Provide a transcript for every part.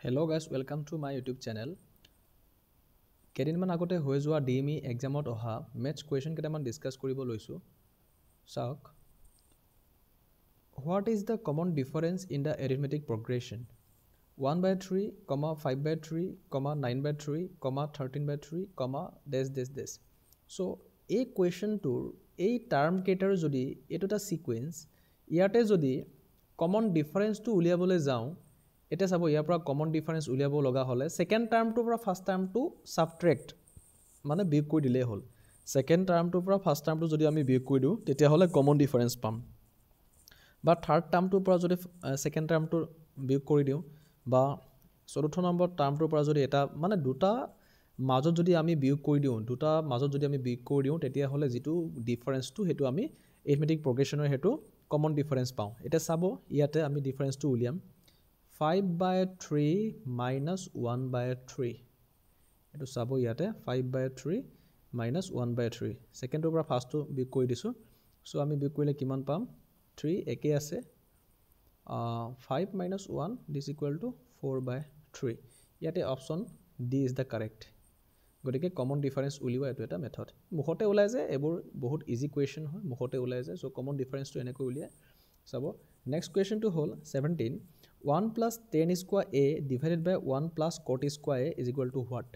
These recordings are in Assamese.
Hello guys, welcome to my YouTube channel. কেইদিনমান আগতে হৈ যোৱা ডিএমই এক্সামত অহা মেথছ কুৱেশ্যন কেইটামান ডিসকাস কৰিব লৈছো। চাওক, what is the common difference in the arithmetic progression? 1/3, 5/3, 9/3, 13/3, dash. So এই কুৱেশ্যনটোৰ এই টাৰ্ম কেইটাৰ যদি এটোটা সিকোয়েন্স ইয়াতে যদি কমন ডিফাৰেন্সটো উলিয়াবলৈ যাওঁ এটা চাব ইয়াৰ পৰা কমন ডিফাৰেন্স উলিয়াব লগা হলে সেকেন্ড টাৰ্মটোৰ পৰা ফাৰ্স্ট টাৰ্মটো সাবট্ৰেক্ট মানে বিয়োগ কৰি দিলে হ'ল সেকেন্ড টাৰ্মটোৰ পৰা ফাৰ্স্ট টাৰ্মটো যদি আমি বিয়োগ কৰি দিও তেতিয়া হলে কমন ডিফাৰেন্স পাম বা থাৰ্ড টাৰ্মটোৰ পৰা যদি সেকেন্ড টাৰ্মটো বিয়োগ কৰি দিও বা চতুৰ্থ নম্বৰ টাৰ্মটোৰ পৰা যদি এটা মানে দুটা মাজত যদি আমি বিয়োগ কৰি দিও দুটা মাজত যদি আমি বিয়োগ কৰি দিও তেতিয়া হলে যেটো ডিফাৰেন্সটো হেতু আমি এৰিথমেটিক প্ৰগ্ৰেছনৰ হেতু কমন ডিফাৰেন্স পাও এটা চাব ইয়াতে আমি ডিফাৰেন্সটো উলিয়াম 5/3 minus 1/3 এটো চাব ইয়াতে 5/3 minus 1/3 সেকেন্ডৰ পৰা ফাৰ্স্টটো বিয়োগ কৰি দিছো সো আমি বিয়োগ কৰিলে কিমান পাম 3 একে আছে 5 minus 1 this equal to 4/3 ইয়াতে option D is the correct গতিকে কমন ডিফাৰেন্স উলিওৱা এটো এটা মেথড মুখতে ওলাই যায় এবোৰ বহুত ইজি কুৱেশ্যন হয় মুখতে ওলাই যায় সো কমন ডিফাৰেন্সটো এনেকৈ উলিয়ায় চাব নেক্সট কুৱেশ্যনটো হ'ল 17 1 plus 10 square a divided by 1 plus cot square a is equal to what?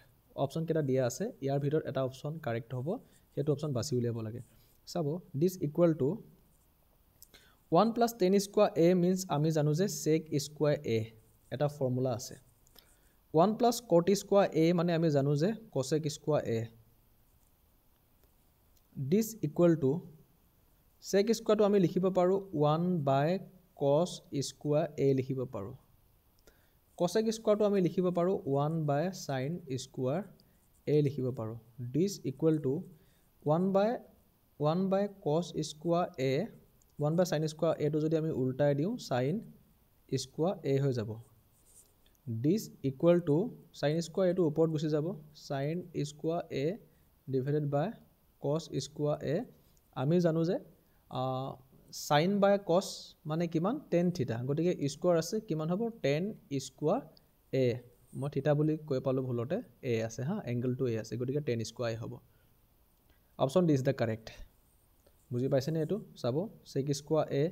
Option কেটা দিয়া আছে ইয়াৰ ভিতৰত এটা অপচন কারেক্ট হ'ব হেতু অপচন বাছি উলিয়াব লাগে চাব this equal to 1 plus 10 square a means আমি জানো যে sec square a এটা ফর্মুলা আছে 1 plus cot square a মানে আমি জানো যে cosec square a this equal to sec square to আমি লিখিব পাৰো 1 by cos square a লিখিব পাৰো cosec square to আমি লিখিব পাৰো 1 by sin square a লিখিব পাৰো this equal to 1 by cos square a 1 by sin square a to যদি আমি উল্টাই দিও sin square a হৈ যাব this equal to sin square a to ওপৰত গুছি যাব sin square a divided by cos square a আমি জানো যে sin by cos মানে কিমান tan theta গটিকে স্কয়ার আছে কিমান হ'ব tan square a মই থিটা বুলি কৈ পালো ভুলতে a আছে হা এংগল টু a আছে গটিকে tan square হ'ব option D is the correct বুজি পাইছেনে এটো চাব sec square a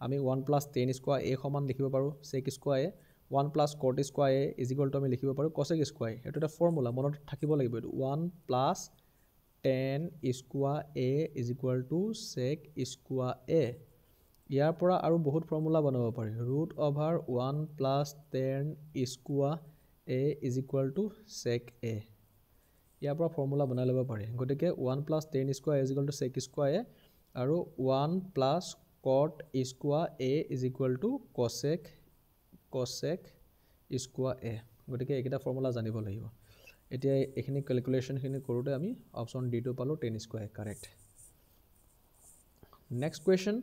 আমি 1 plus tan square a সমান লিখিব পাৰো sec square a 1 plus cot square a is equal to আমি লিখিব পাৰো cosec square এটো এটা ফর্মুলা মনত থাকিব লাগিব এটো 1 plus tan square a is equal to sec square a ইয়াৰ পৰা আৰু বহুত ফৰ্মুলা বনাব পাৰি √1 plus tan square a is equal to sec a ইয়াৰ পৰা ফৰ্মুলা বনাই লব পাৰি গটিকে 1 plus tan square is equal to sec square a আৰু 1 plus cot square a is equal to cosec square a গটিকে এইটা ফৰ্মুলা জানিব লাগিব এতিয়া এখিনি ক্যালকুলেশন খিনি কৰোতে আমি অপচন ডি টো পালো tan square correct next question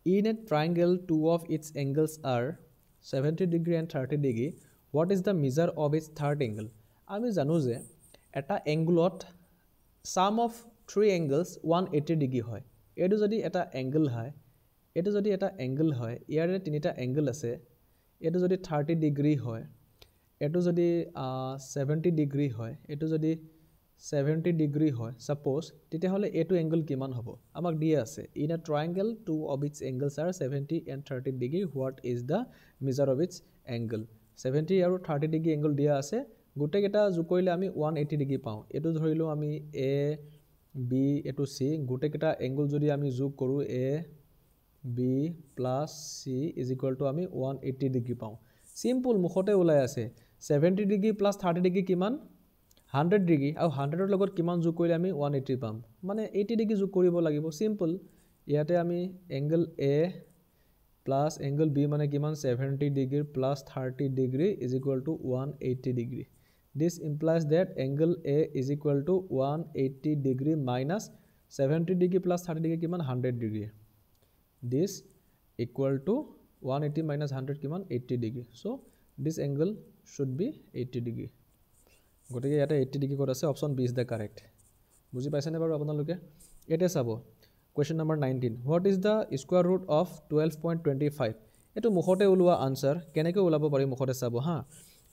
in a triangle two of its angles are 70 degree and 30 degree what is the measure of its third angle আমি জানো যে এটা এংগলত sum of three angles 180 degree হয় এটো যদি এটা এংগল হয় এটো যদি এটা এংগল হয় ইয়াৰে তিনিটা এংগল আছে এটো যদি 30 ডিগ্ৰী হয় এটো যদি 70 ডিগ্ৰী হয় এটো যদি 70 degree হয় suppose তেতিয়া হলে এটো angle কিমান হ'ব আমাক দিয়া আছে in a triangle two of its angles are 70 and 30 degree what is the measure of its angle 70 আৰু 30 degree angle দিয়া আছে গুটে কেটা যোগ কৰিলে আমি 180 degree পাও এটো ধৰিলো আমি a b এটো c গুটে কেটা angle যদি আমি যোগ কৰো a b plus c is equal to আমি 180 degree পাও সিম্পল মুখতে ওলাই আছে 70 degree plus 30 degree কিমান 100 ডিগ্ৰী আৰু 100 ৰ লগত কিমান যোগ কৰিলে আমি 180 পাম মানে 80 ডিগ্ৰী যোগ কৰিব লাগিব সিম্পল ইয়াতে আমি angle a plus angle b মানে কিমান 70 degree plus 30 degree is equal to 180 degree this implies that angle a is equal to 180 degree minus 70 degree plus 30 degree কিমান 100 degree this equal to 180 minus 100 কিমান 80 degree so this angle should be 80 degree গটিকে ইয়াতে 80 ডিগ্ৰী কোড আছে option B is the correct বুজি পাইছেনে বাৰু আপোনালোকে এতে চাব question number 19 what is the square root of 12.25 এটো মুখতে ওলোৱা আনসাৰ কেনেকৈ ওলাব পাৰি মুখতে চাব হা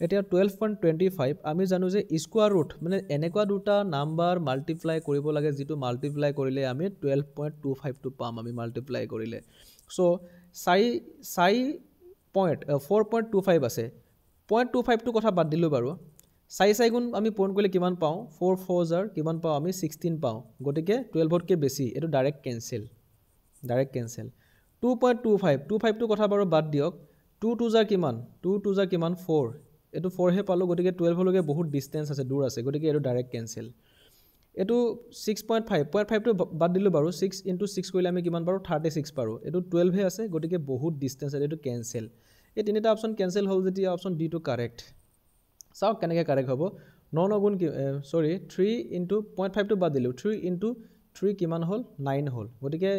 এতিয়া 12.25 আমি জানো যে স্কোয়াৰ ৰুট মানে এনেকুৱা দুটা নাম্বাৰ মাল্টিপ্লাই কৰিব লাগে যিটো মাল্টিপ্লাই কৰিলে আমি 12.25 টো পাম আমি মাল্টিপ্লাই কৰিলে সো 4.25 আছে 0.25 টো কথা বাদ দিলো বাৰু 4 গুণ আমি পূৰণ কৰিলে কিমান পাওঁ 4 4 জাৰ কিমান পাওঁ আমি 16 পাওঁ গতিকে 12 তকৈ বেছি এটো ডাইৰেক্ট কেনসেল 2.25 টো কথা বাৰু বাদ দিয়ক 2 2 জাৰ কিমান 2 2 জাৰ কিমান 4 এটো 4 হে পালো গতিকে 12 লগে বহুত ডিসটেন্স আছে দূৰ আছে গতিকে এটো ডাইৰেক্ট কেনসেল এটো 6.5 টো বাদ দিলো বাৰু 6 * 6 কৰিলে আমি কিমান পাৰো 36 পাৰো এটো 12 হে আছে গতিকে বহুত ডিসটেন্স আছে এটো কেনসেল এই তিনিটা অপচন কেনসেল হ'ল যেতিয়া অপচন ডি টো কারেক্ট চাওক কেনেকৈ কারেক্ট হ'ব 9 9 গুণ সৰি 3 * 0.5 টো বাদ দিলো 3 * 3 কিমান হ'ল 9 হ'ল গতিকে